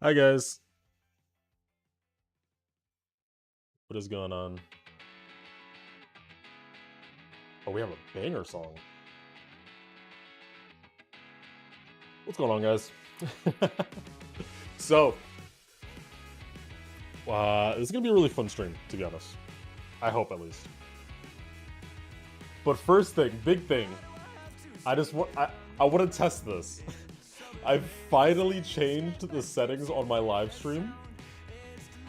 Hi guys. What is going on? Oh, we have a banger song. What's going on, guys? So, this is gonna be a really fun stream, to be honest. I hope, at least. But first thing, big thing. I want to test this. I've finally changed the settings on my live stream.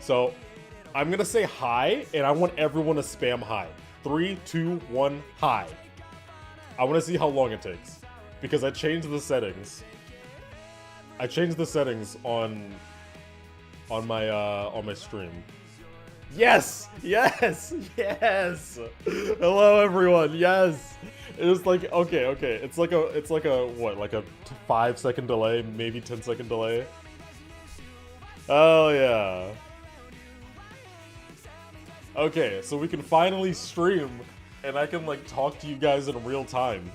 So, I'm gonna say hi, and I want everyone to spam hi. 3, 2, 1, hi. I want to see how long it takes, because I changed the settings. I changed the settings on my stream. Yes, yes, yes. Hello, everyone. Yes. It's like okay. It's like a what? Like a 5-second delay, maybe 10-second delay. Oh yeah. Okay, so we can finally stream, and I can like talk to you guys in real time.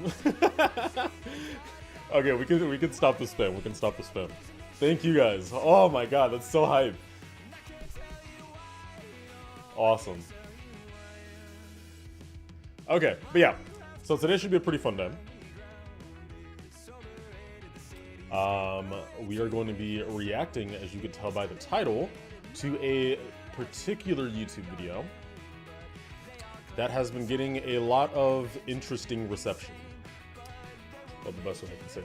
Okay, we can stop the spam. We can stop the spam. Thank you guys. Oh my god, that's so hype. Awesome. Okay, but yeah. So today should be a pretty fun day. We are going to be reacting, as you can tell by the title, to a particular YouTube video that has been getting a lot of interesting reception. That's the best way I can say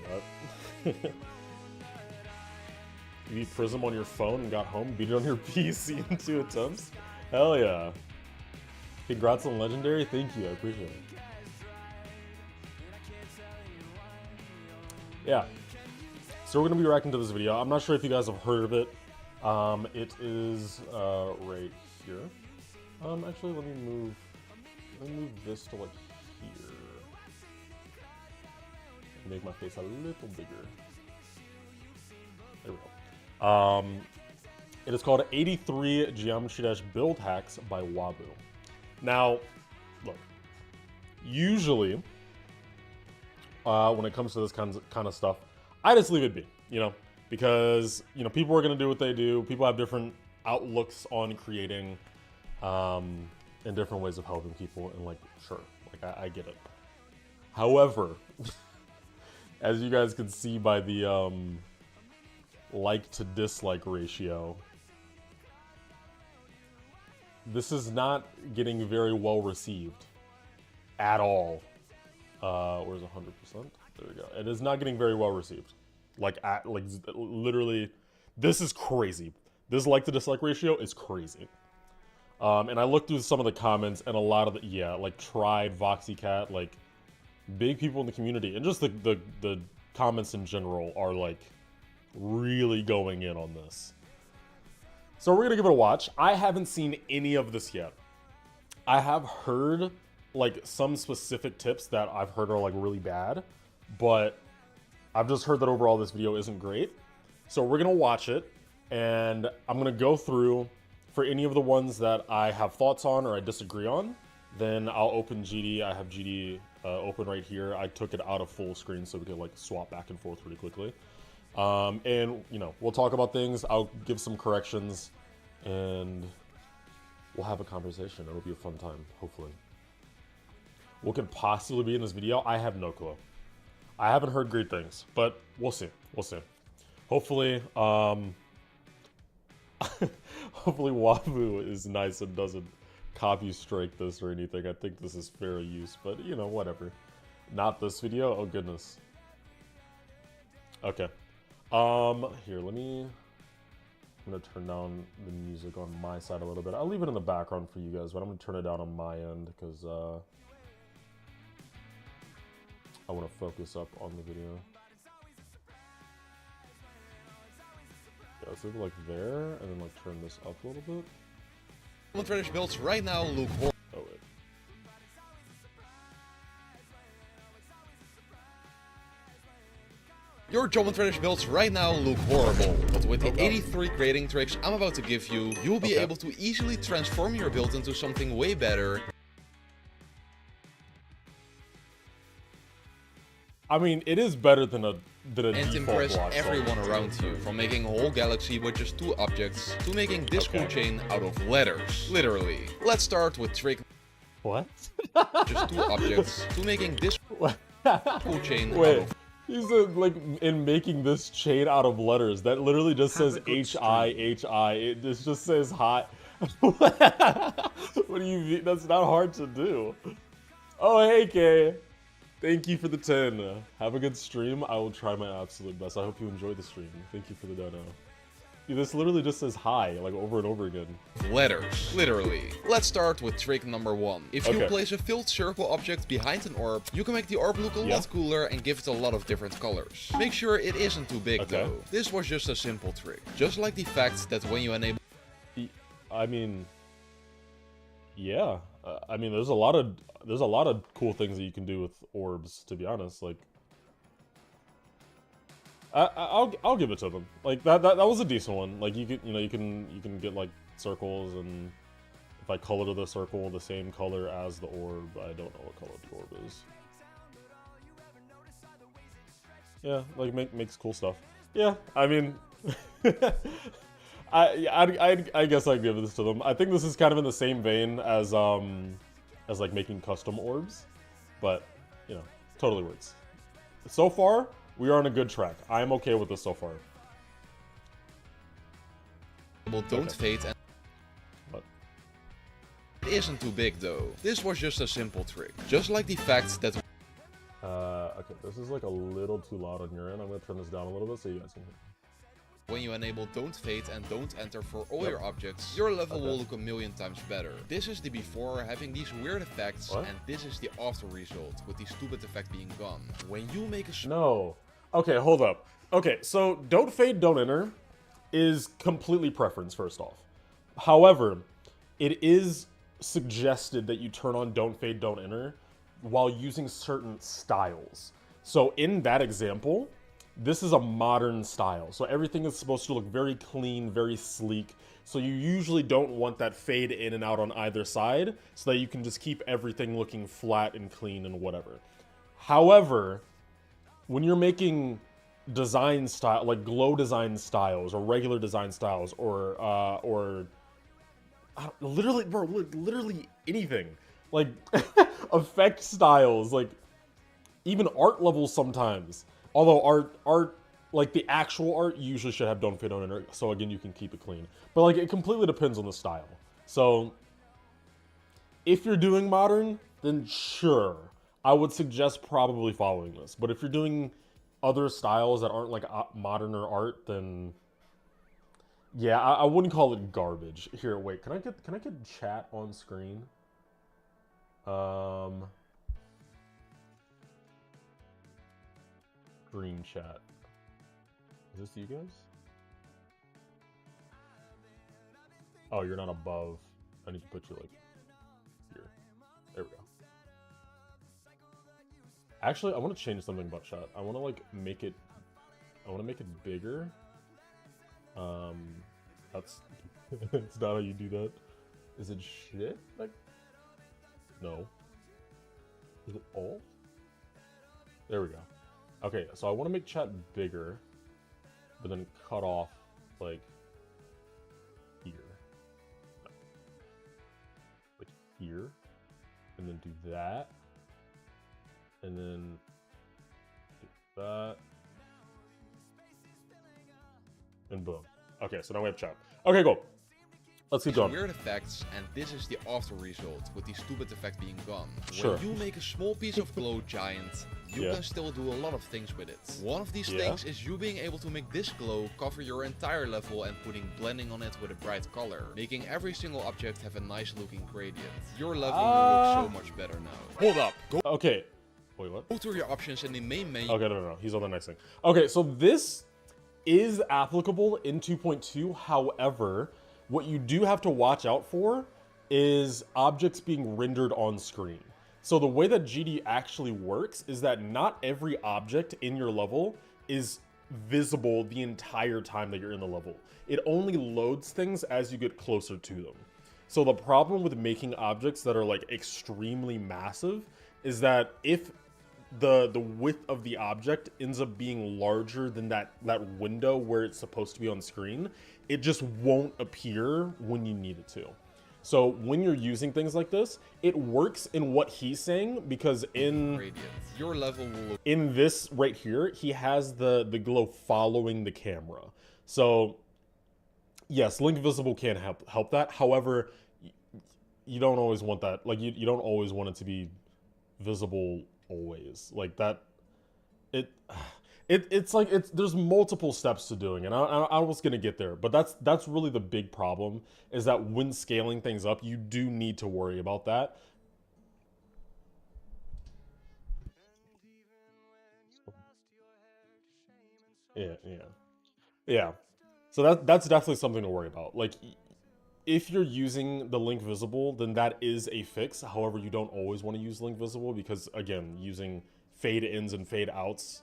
that. You beat Prism on your phone and got home, beat it on your PC in 2 attempts? Hell yeah. Congrats on Legendary, thank you, I appreciate it. Yeah. So we're gonna be reacting to this video. I'm not sure if you guys have heard of it. It is right here. Actually, let me move this to like here. Make my face a little bigger. There we go. It is called 83 Geometry Dash Build Hacks by Wamboo. Now, look. Usually, when it comes to this kind of stuff, I just leave it be, you know, because people are gonna do what they do. People have different outlooks on creating, and different ways of helping people, and like, sure, like I get it. However, as you guys can see by the like to dislike ratio, this is not getting very well received at all. Where's 100%? There we go. It is not getting very well received. Like literally, this is crazy. This like to dislike ratio is crazy. And I looked through some of the comments, and a lot of the, yeah, like Tried, VoxyCat, like big people in the community, and just the comments in general are like really going in on this. So we're gonna give it a watch. I haven't seen any of this yet. I have heard like some specific tips that I've heard are like really bad, but I've just heard that overall this video isn't great. So we're gonna watch it, and I'm gonna go through for any of the ones that I have thoughts on or I disagree on. Then I'll open GD. I have GD open right here. I took it out of full screen so we could like swap back and forth really quickly. And we'll talk about things. I'll give some corrections, and we'll have a conversation. It'll be a fun time, hopefully. What could possibly be in this video? I have no clue. I haven't heard great things, but we'll see. We'll see. Hopefully, hopefully Wamboo is nice and doesn't copy strike this or anything. I think this is fair use, but whatever. Not this video. Oh goodness. Okay. Here, I'm gonna turn down the music on my side a little bit. I'll leave it in the background for you guys, but I'm gonna turn it down on my end because I want to focus up on the video. Yeah, let's leave it like there, and then like turn this up a little bit. Geometry builds right now look horrible. Oh wait. Your Geometry builds right now look horrible, but with the 83 grading tricks I'm about to give you, you'll be able to easily transform your build into something way better. I mean, it is better than a than a and default impress block everyone solid. around you. From making a whole galaxy with just 2 objects to making this cool chain out of letters. Literally. Let's start with trick What? just 2 objects to making this cool chain out Wait, of he said, like, in making this chain out of letters, that literally just says H-I, H-I. It just says hot. What do you mean? That's not hard to do. Oh, hey, Kay. Thank you for the 10. Have a good stream. I will try my absolute best. I hope you enjoy the stream. Thank you for the dono. Dude, this literally just says hi, like, over and over again. letters. Literally. Let's start with trick number 1. If you Okay. place a filled circle object behind an orb, you can make the orb look a lot cooler and give it a lot of different colors. Make sure it isn't too big though. This was just a simple trick. Just like the fact that when you enable I mean, yeah. I mean, there's a lot of cool things that you can do with orbs. To be honest, like, I'll give it to them. Like that was a decent one. Like you can get like circles, and if I color the circle the same color as the orb, I don't know what color the orb is. Yeah, like makes cool stuff. Yeah, I mean, I guess I'd give this to them. I think this is kind of in the same vein as like making custom orbs, but you know, totally works. So far, we are on a good track. I am okay with this so far. don't fade and What? it isn't too big though. This was just a simple trick. Just like the fact that Okay, this is like a little too loud on your end. I'm gonna turn this down a little bit so you guys can hear. when you enable don't fade and don't enter for all your objects, your level will look a million times better. This is the before having these weird effects, and this is the after result with the stupid effect being gone. When you make a No. Okay, hold up. Okay, so don't fade, don't enter is completely preference, first off. However, it is suggested that you turn on don't fade, don't enter while using certain styles. So in that example, this is a modern style. So everything is supposed to look very clean, very sleek. So you usually don't want that fade in and out on either side so that you can just keep everything looking flat and clean and whatever. However, when you're making design style, like glow design styles or regular design styles or literally, bro, literally anything, like effect styles, like even art levels sometimes. Although art, like the actual art, you usually should have don't fade, don't enter. So again, you can keep it clean. But like it completely depends on the style. So if you're doing modern, then sure, I would suggest probably following this. But if you're doing other styles that aren't like modern or art, then yeah, I wouldn't call it garbage. Here, wait, can I get chat on screen? Green chat. Is this you guys? Oh, you're not above. I need to put you like here. There we go. Actually, I want to change something about chat. I want to like make it. I want to make it bigger. That's it's not how you do that. Is it shit? Like, no. Is it alt? There we go. Okay, so I want to make chat bigger, but then cut off like here, like here, and then do that, and then do that, and boom. Okay, so now we have chat. Okay, cool. Let's keep going. Weird effects, and this is the after result with the stupid effect being gone. Sure. When you make a small piece of glow giant, you can still do a lot of things with it. One of these things is you being able to make this glow cover your entire level and putting blending on it with a bright color, making every single object have a nice looking gradient. Your level will look so much better now. Hold up. Okay. Wait, what? Go to your options in the main menu. Okay, no. He's on the next thing. Okay, so this is applicable in 2.2. However, what you do have to watch out for is objects being rendered on screen. So the way that GD actually works is that not every object in your level is visible the entire time that you're in the level. It only loads things as you get closer to them. So the problem with making objects that are like extremely massive is that if the width of the object ends up being larger than that window where it's supposed to be on screen, it just won't appear when you need it to. So when you're using things like this, it works in what he's saying, because in your level will in this right here, he has the glow following the camera. So yes, Link Visible can help that. However, you don't always want that. Like you don't always want it to be visible always. Like that, it's like there's multiple steps to doing it. I was gonna get there, but that's really the big problem, is that when scaling things up, you do need to worry about that. Yeah. So that's definitely something to worry about. Like, if you're using the Link Visible, then that is a fix. However, you don't always want to use Link Visible, because again, using fade ins and fade outs,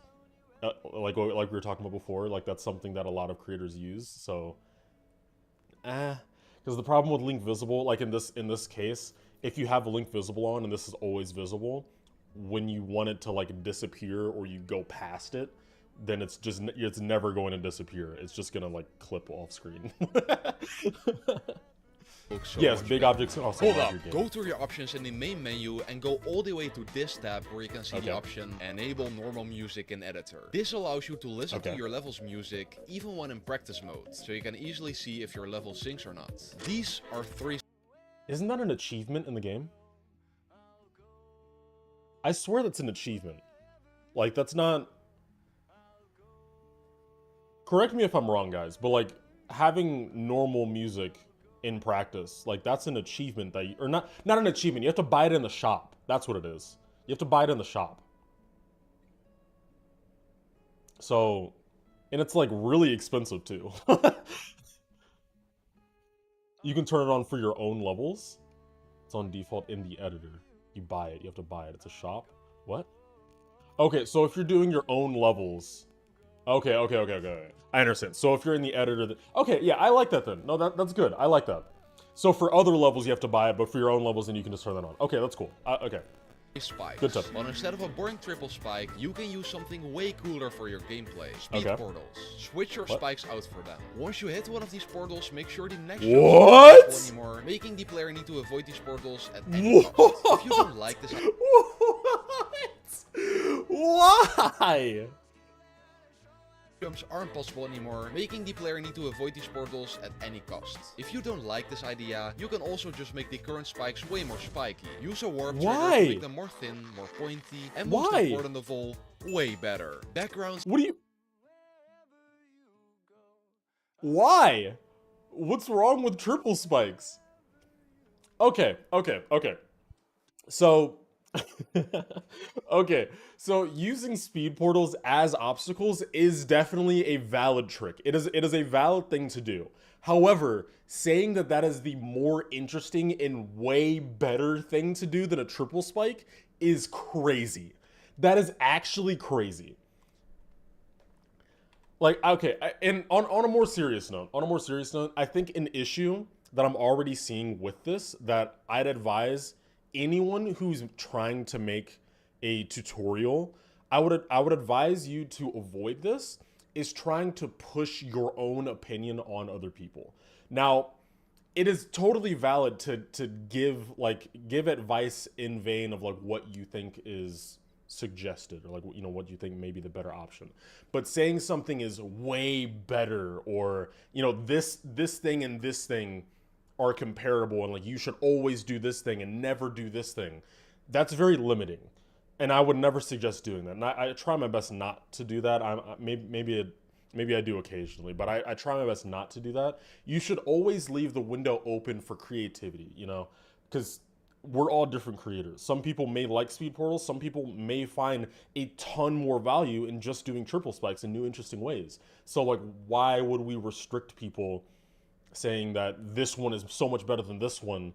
like we were talking about before, like that's something that a lot of creators use. So, because the problem with Link Visible, like in this case, if you have Link Visible on and this is always visible, when you want it to like disappear or you go past it, then it's never going to disappear. It's just gonna like clip off screen. So yes, big objects can also hold up. Go to your options in the main menu and go all the way to this tab where you can see the option Enable Normal Music in Editor. This allows you to listen to your level's music even when in practice mode, so you can easily see if your level syncs or not. These are 3. Isn't that an achievement in the game? I swear that's an achievement. Like, that's not... Correct me if I'm wrong, guys, but like having normal music in practice, like that's an achievement that or not an achievement. You have to buy it in the shop. That's what it is. You have to buy it in the shop. So, and it's like really expensive too. You can turn it on for your own levels. It's on default in the editor. You buy it. You have to buy it. It's a shop. What? Okay, so if you're doing your own levels. Okay. I understand. So if you're in the editor, okay, yeah, I like that then. No, that's good. I like that. So for other levels, you have to buy it, but for your own levels, then you can just turn that on. Okay, that's cool. Okay. Spikes. Good tip. But instead of a boring triple spike, you can use something way cooler for your gameplay. Speed portals. Switch your spikes out for them. Once you hit one of these portals, make sure the next one isn't anymore, making the player need to avoid these portals at any cost. If you don't like this, why? Jumps aren't possible anymore, making the player need to avoid these portals at any cost. If you don't like this idea, you can also just make the current spikes way more spiky. Use a warp trigger to make them more thin, more pointy, and most important of all, way better. Backgrounds. What do you... Why? What's wrong with triple spikes? Okay. So... okay, so using speed portals as obstacles is definitely a valid trick. It is a valid thing to do. However, saying that is the more interesting and way better thing to do than a triple spike is crazy. That is actually crazy. Like, okay, and on a more serious note, I think an issue that I'm already seeing with this that I'd advise anyone who's trying to make a tutorial, I would advise you to avoid this, is trying to push your own opinion on other people. Now, it is totally valid to give advice in vain of like what you think is suggested, or like, you know, what you think may be the better option. But saying something is way better, or, you know, this thing and this thing are comparable, and like you should always do this thing and never do this thing, that's very limiting, and I would never suggest doing that. And I try my best not to do that. Maybe I do occasionally, but I try my best not to do that. You should always leave the window open for creativity, you know, because we're all different creators. Some people may like speed portals. Some people may find a ton more value in just doing triple spikes in new, interesting ways. So like, why would we restrict people saying that this one is so much better than this one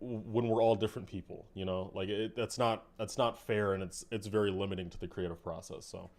when we're all different people, you know? Like that's not fair, and it's very limiting to the creative process. So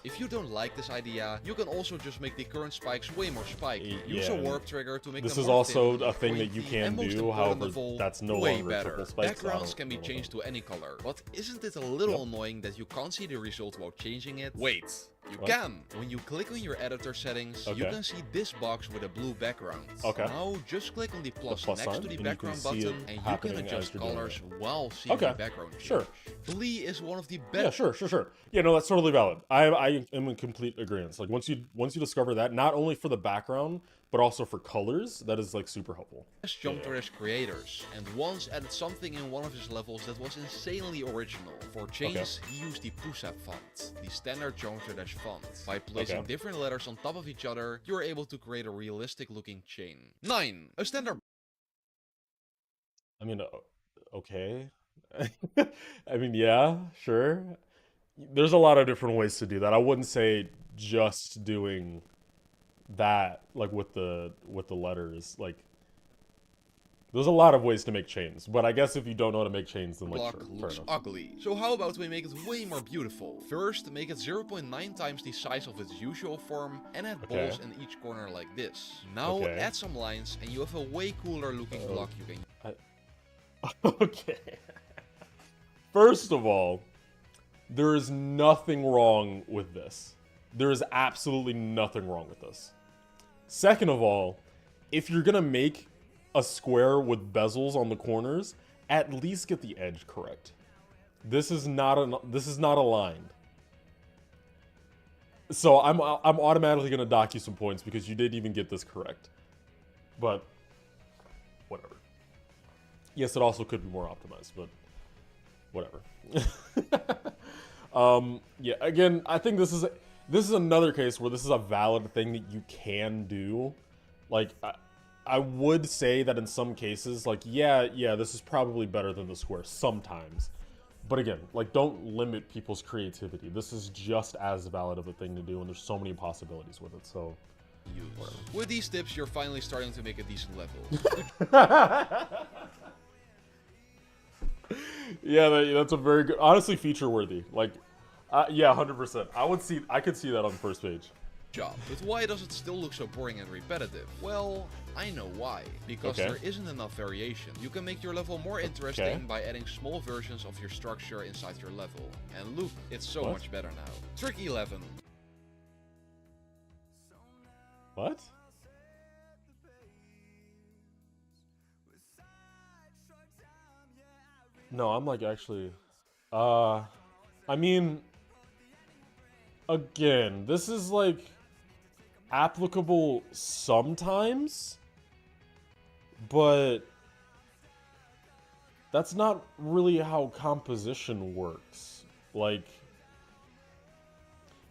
if you don't like this idea, you can also just make the current spikes way more spiky. Use a warp trigger to make this them is more also thin, a thing that you pointy, can and most do. However, of all, that's no way longer better. triple spikes. Backgrounds can be changed to any color, but isn't it a little annoying that you can't see the result while changing it? Wait. You can! When you click on your editor settings, you can see this box with a blue background. Now just click on the plus next to the background button and you can adjust colors while seeing the background change. Blee is one of the best. Yeah, sure. Yeah, no, that's totally valid. I am in complete agreement. Like once you discover that, not only for the background, but also for colors, that is like super helpful. Best jumped to his creators, and once added something in one of his levels that was insanely original. For chains, he used the PUSAP font, the standard Geometry Dash font. By placing different letters on top of each other, you are able to create a realistic looking chain. 9. A standard. I mean, okay. I mean, yeah, sure. There's a lot of different ways to do that. I wouldn't say just doing that, like with the letters. Like, there's a lot of ways to make chains, but I guess if you don't know how to make chains, then like block looks ugly. So how about we make it way more beautiful? First, make it 0.9 times the size of its usual form and add balls in each corner like this. Now add some lines and you have a way cooler looking block you can. Okay. First of all, there is nothing wrong with this. There is absolutely nothing wrong with this. Second of all, if you're gonna make a square with bezels on the corners, at least get the edge correct. This is not aligned. So I'm automatically gonna dock you some points because you didn't even get this correct. But whatever. Yes, it also could be more optimized, but whatever. Yeah, again, I think this is another case where this is a valid thing that you can do. Like, I would say that in some cases, like, yeah, this is probably better than the square sometimes. But again, like, don't limit people's creativity. This is just as valid of a thing to do, and there's so many possibilities with it, so... With these tips, you're finally starting to make a decent level. Yeah, that's a very good... Honestly, feature-worthy. Like, yeah, 100%. I could see that on the first page. Job. But why does it still look so boring and repetitive? Well, I know why. Because there isn't enough variation. You can make your level more interesting by adding small versions of your structure inside your level. And look, it's so much better now. Trick 11. What? No, I'm like actually... I mean... Again, this is like... applicable sometimes, but that's not really how composition works. Like,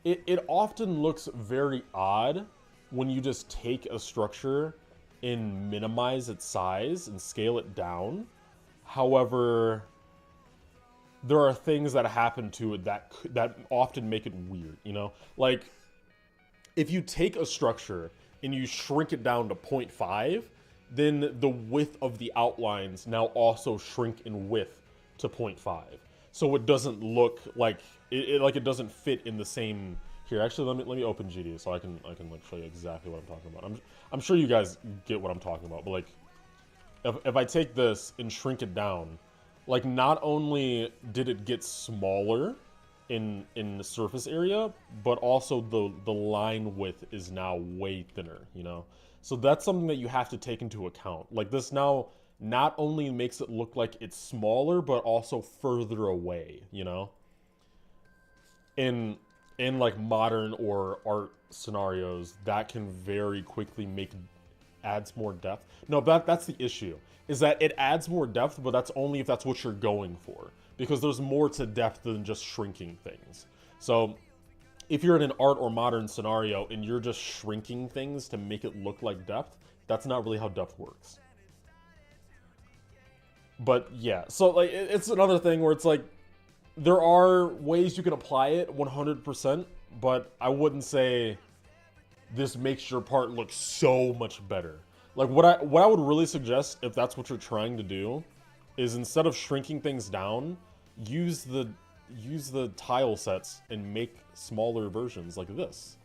it often looks very odd when you just take a structure and minimize its size and scale it down. However, there are things that happen to it that often make it weird, you know? Like, if you take a structure and you shrink it down to 0.5, then the width of the outlines now also shrink in width to 0.5. So it doesn't look like it doesn't fit in the same. Here, actually, let me open GD so I can like show you exactly what I'm talking about. I'm sure you guys get what I'm talking about, but like if I take this and shrink it down, like not only did it get smaller in the surface area, but also the line width is now way thinner, you know? So that's something that you have to take into account. Like this now not only makes it look like it's smaller, but also further away, you know? In like modern or art scenarios, that can very quickly adds more depth. No, that's the issue, is that it adds more depth, but that's only if that's what you're going for. Because there's more to depth than just shrinking things. So if you're in an art or modern scenario and you're just shrinking things to make it look like depth, that's not really how depth works. But yeah, so like it's another thing where it's like there are ways you can apply it 100%, but I wouldn't say this makes your part look so much better. Like what I would really suggest, if that's what you're trying to do, is instead of shrinking things down, use the tile sets and make smaller versions like this.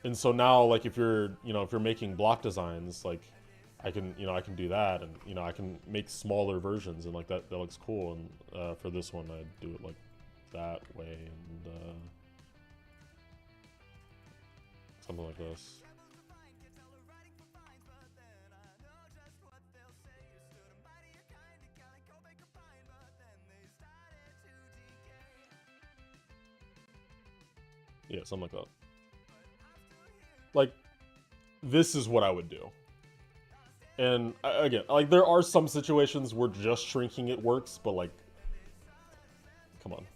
And so now, like, if you're making block designs, like, I can do that, and I can make smaller versions, and like that looks cool. And for this one, I do it like that way, and something like this. Yeah, something like that. Like, this is what I would do. And again, like, there are some situations where just shrinking it works, but like, come on.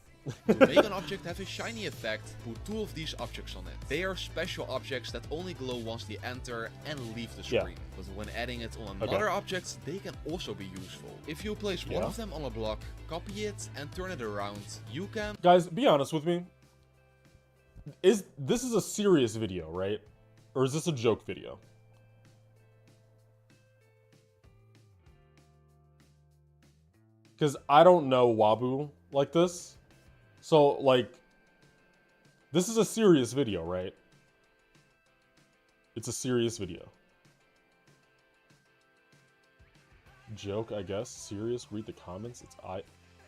To make an object have a shiny effect, put 2 of these objects on it. They are special objects that only glow once they enter and leave the screen. Yeah. But when adding it on another object, they can also be useful. If you place one of them on a block, copy it, and turn it around, you can... Guys, be honest with me. This is a serious video, right? Or is this a joke video? Because I don't know Wamboo like this. So, like, this is a serious video, right? It's a serious video. Joke, I guess. Serious? Read the comments. I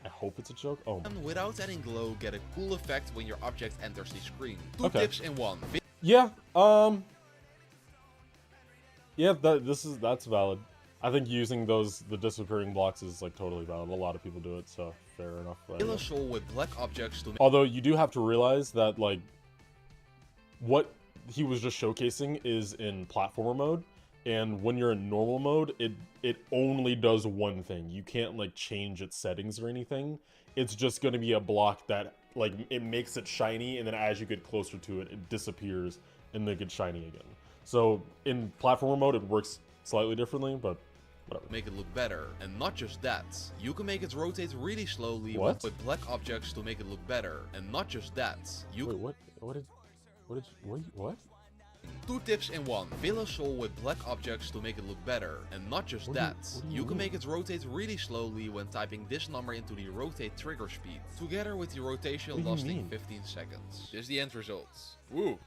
hope it's a joke. Oh. And without adding glow, get a cool effect when your object enters the screen. 2 tips in 1. Yeah. Yeah, that's valid. I think using the disappearing blocks is like totally valid. A lot of people do it, so fair enough. ZeroSR with black objects to... Although you do have to realize that, like, what he was just showcasing is in platformer mode, and when you're in normal mode, it only does one thing. You can't like change its settings or anything. It's just going to be a block that, like, it makes it shiny, and then as you get closer to it, it disappears and then it gets shiny again. So in platformer mode, it works slightly differently, but whatever. Make it look better. And not just that, you can make it rotate really slowly with black objects to make it look better. And not just that, you... Wait, what? 2 tips in 1. ZeroSR with black objects to make it look better. And not just that, you can make it rotate really slowly when typing this number into the rotate trigger speed, together with the rotation lasting 15 seconds. This is the end result. Woo!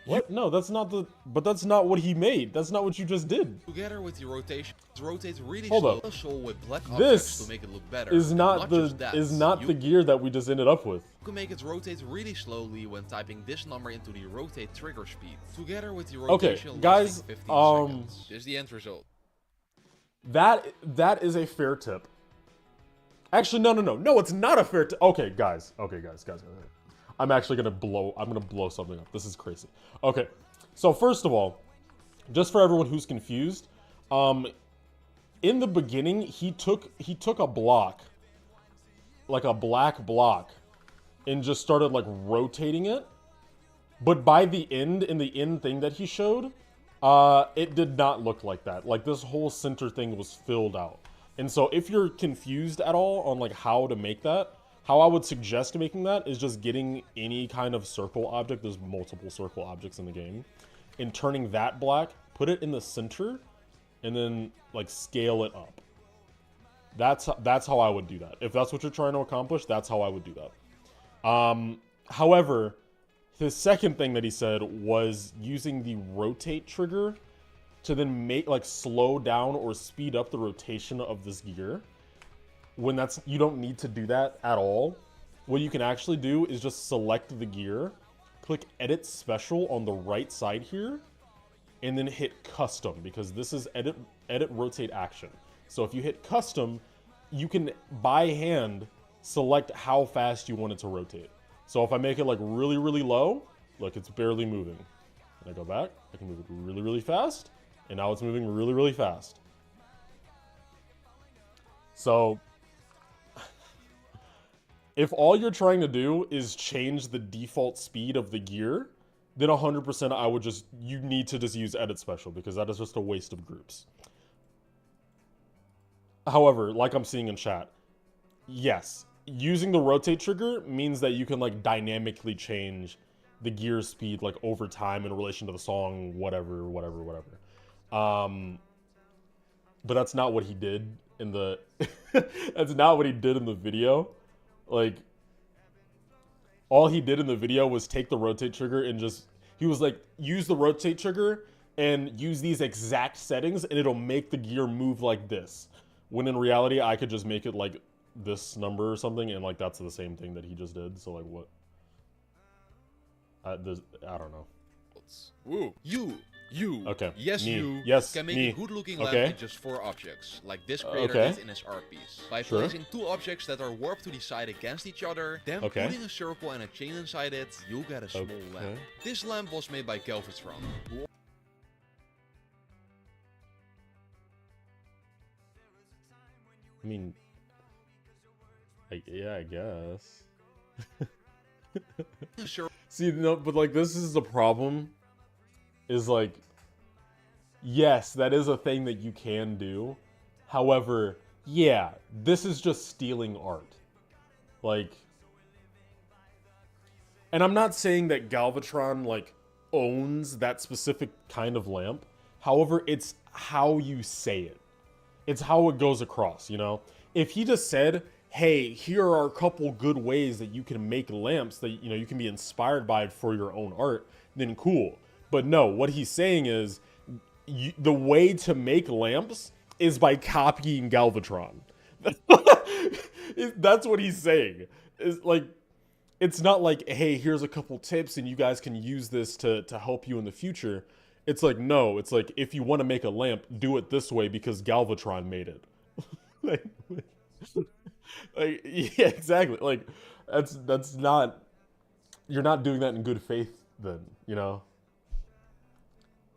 What? No, that's not but that's not what he made. That's not what you just did. Together with the rotation, rotate really slow. With black objects to make it look better. Is not the gear that we just ended up with. You can make it rotate really slowly when typing this number into the rotate trigger speed, together with the rotation guys, 15 seconds. This is the end result. That is a fair tip. Actually, no, it's not a fair tip. Okay, guys. I'm actually gonna blow something up. This is crazy. Okay, so first of all, just for everyone who's confused, in the beginning, he took a block, like a black block, and just started like rotating it. But by the end, in the end thing that he showed, it did not look like that. Like, this whole center thing was filled out. And so if you're confused at all on like how to make that, how I would suggest making that is just getting any kind of circle object. There's multiple circle objects in the game, and turning that black, put it in the center, and then like scale it up. That's how I would do that. If that's what you're trying to accomplish, that's how I would do that. However, the second thing that he said was using the rotate trigger to then make like slow down or speed up the rotation of this gear. When you don't need to do that at all. What you can actually do is just select the gear, click edit special on the right side here, and then hit custom, because this is edit rotate action. So if you hit custom, you can by hand select how fast you want it to rotate. So if I make it like really, really low, look, it's barely moving. And I go back, I can move it really, really fast, and now it's moving really, really fast. So if all you're trying to do is change the default speed of the gear, then 100% you need to just use edit special, because that is just a waste of groups. However, like I'm seeing in chat, yes, using the rotate trigger means that you can like dynamically change the gear speed like over time in relation to the song, whatever. But that's not what he did in the that's not what he did in the video. Like, all he did in the video was take the rotate trigger and just, he was like, use the rotate trigger and use these exact settings and it'll make the gear move like this. When in reality, I could just make it like this number or something, and like that's the same thing that he just did. So like, what? I don't know. Woo. You. Okay. Yes, me. you. Yes, can make me. a good-looking Okay. lamp in just 4 objects, like this creator Okay. did in his art piece. By Sure. placing 2 objects that are warped to the side against each other, then Okay. putting a circle and a chain inside it, you'll get a small lamp. This lamp was made by Galvatron, who I mean, yeah, I guess. See, no, but like, this is the problem. Is like, yes, that is a thing that you can do. However, yeah, this is just stealing art. Like, and I'm not saying that Galvatron like owns that specific kind of lamp. However, it's how you say it. It's how it goes across, you know? If he just said, hey, here are a couple good ways that you can make lamps that, you know, you can be inspired by for your own art, then cool. But no, what he's saying is the way to make lamps is by copying Galvatron. That's what he's saying. It's like, it's not like, hey, here's a couple tips and you guys can use this to help you in the future. It's like, no, it's like, if you want to make a lamp, do it this way because Galvatron made it. like, yeah, exactly. Like, that's not, you're not doing that in good faith then, you know?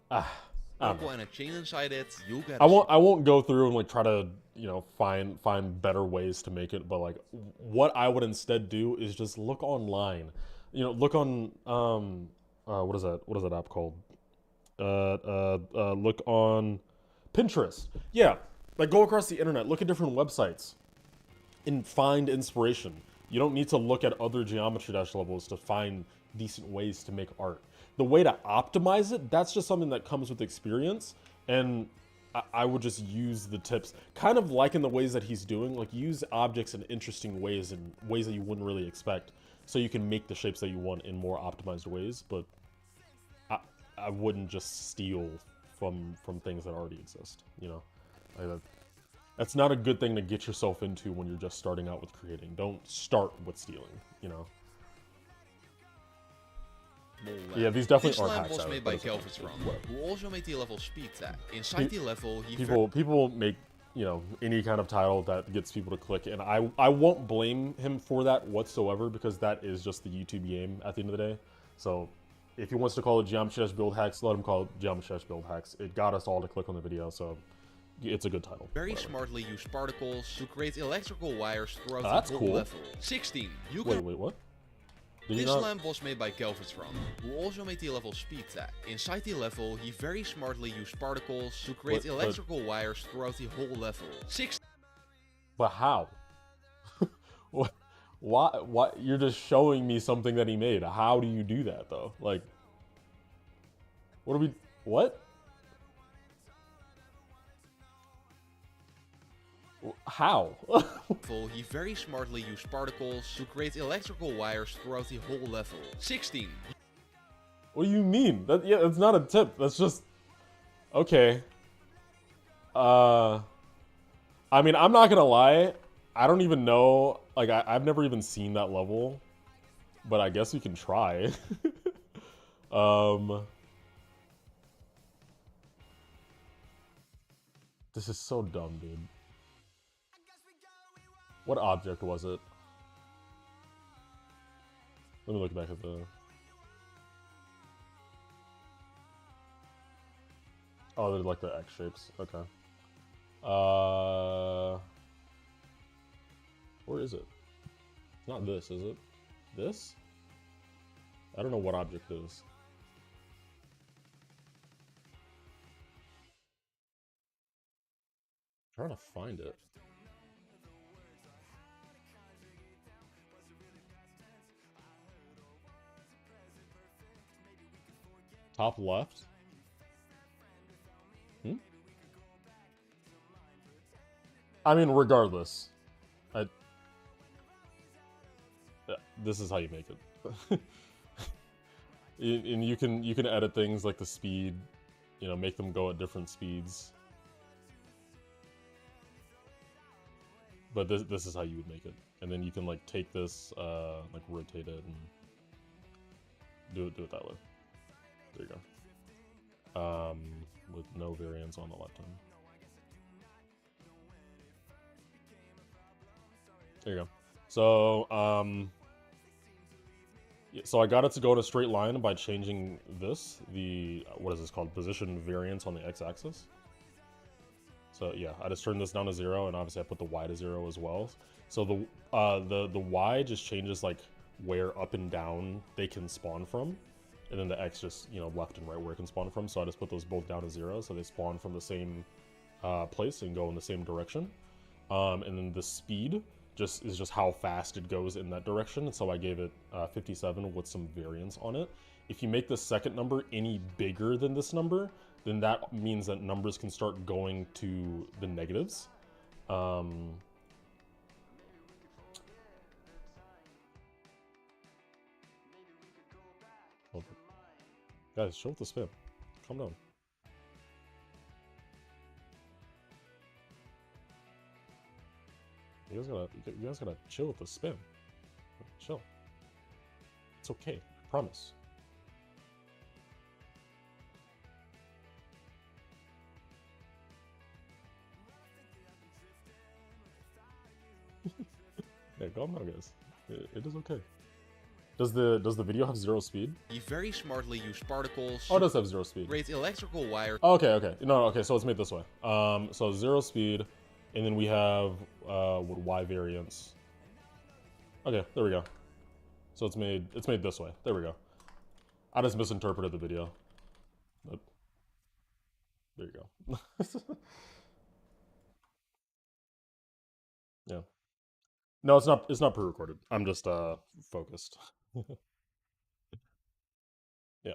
I and a chain inside it, you'll get I won't go through and like try to, you know, find better ways to make it, but like what I would instead do is just look online. You know, look on what is that app called? Look on Pinterest. Yeah, like go across the internet, look at different websites and find inspiration. You don't need to look at other Geometry Dash levels to find decent ways to make art. The way to optimize it, that's just something that comes with experience, and I would just use the tips, kind of like in the ways that he's doing, like use objects in interesting ways and ways that you wouldn't really expect, so you can make the shapes that you want in more optimized ways, but I wouldn't just steal from things that already exist, you know? Like that's not a good thing to get yourself into when you're just starting out with creating. Don't start with stealing, you know? Yeah, these definitely aren't hacks. This lamp was made by Galvatron, who also made the level speed tag. Inside the level, people make, you know, any kind of title that gets people to click, and I won't blame him for that whatsoever, because that is just the YouTube game at the end of the day. So if he wants to call it Geometry Dash Build Hacks, let him call it Geometry Dash Build Hacks. It got us all to click on the video, so it's a good title. Very smartly use particles to create electrical wires throughout the whole cool. level. 16. Wait, what? This lamp was made by Galvatron, who also made the level speed tag. Inside the level, he very smartly used particles to create electrical wires throughout the whole level. 16. But how? Why? You're just showing me something that he made. How do you do that though? Like, what? How? He very smartly used particles to create electrical wires throughout the whole level. 16. What do you mean? That's not a tip. That's just okay. I mean, I'm not gonna lie. I don't even know. Like, I've never even seen that level, but I guess we can try. This is so dumb, dude. What object was it? Let me look back at the... Oh, they're like the X shapes. Okay. Where is it? It's not this, is it? This? I don't know what object it is. I'm trying to find it. Top left? I mean, regardless, this is how you make it. And you can edit things like the speed, you know, make them go at different speeds. But this is how you would make it, and then you can like take this, like rotate it and do it that way. There you go. With no variance on the left hand. There you go. So so I got it to go in a straight line by changing this, what is this called? Position variance on the x-axis. So yeah, I just turned this down to 0, and obviously I put the y to 0 as well. So the y just changes like where up and down they can spawn from, and then the x just, you know, left and right where it can spawn from. So I just put those both down to 0, so they spawn from the same place and go in the same direction. And then the speed is just how fast it goes in that direction. So I gave it 57 with some variance on it. If you make the second number any bigger than this number, then that means that numbers can start going to the negatives. Guys, show with the spam. Calm down. You guys gotta chill with the spam. Chill. It's okay. I promise. Yeah, calm down, guys. It is okay. Does the video have 0 speed? You very smartly use particles. Oh, it does have 0 speed. Create electrical wire. Oh, okay. No, okay. So it's made this way. So 0 speed, and then we have with Y variance. Okay, there we go. So it's made this way. There we go. I just misinterpreted the video. But there you go. Yeah. No, it's not pre-recorded. I'm just focused. Yeah.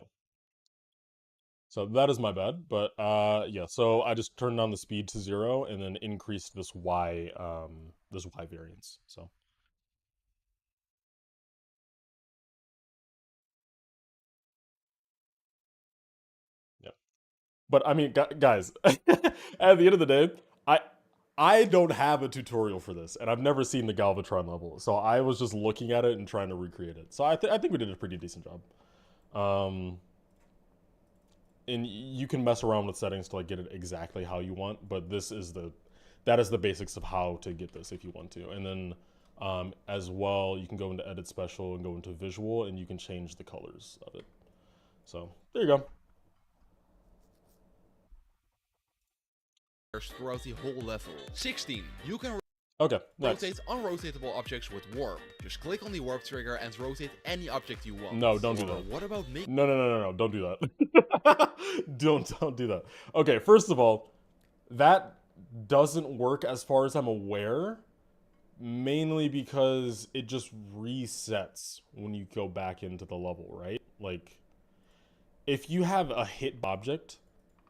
So that is my bad, but yeah. So I just turned down the speed to 0 and then increased this Y variance. So yeah. But I mean, guys, at the end of the day, I don't have a tutorial for this, and I've never seen the Galvatron level, so I was just looking at it and trying to recreate it. So I think we did a pretty decent job. And you can mess around with settings to like get it exactly how you want, but that is the basics of how to get this if you want to. And then as well, you can go into Edit Special and go into Visual, and you can change the colors of it. So there you go. Throughout the whole level. 16. You can rotate unrotatable objects with warp. Just click on the warp trigger and rotate any object you want. No, don't do that. What about me? No, don't do that. don't do that. Okay, first of all, that doesn't work as far as I'm aware, mainly because it just resets when you go back into the level, right? Like, if you have a hit object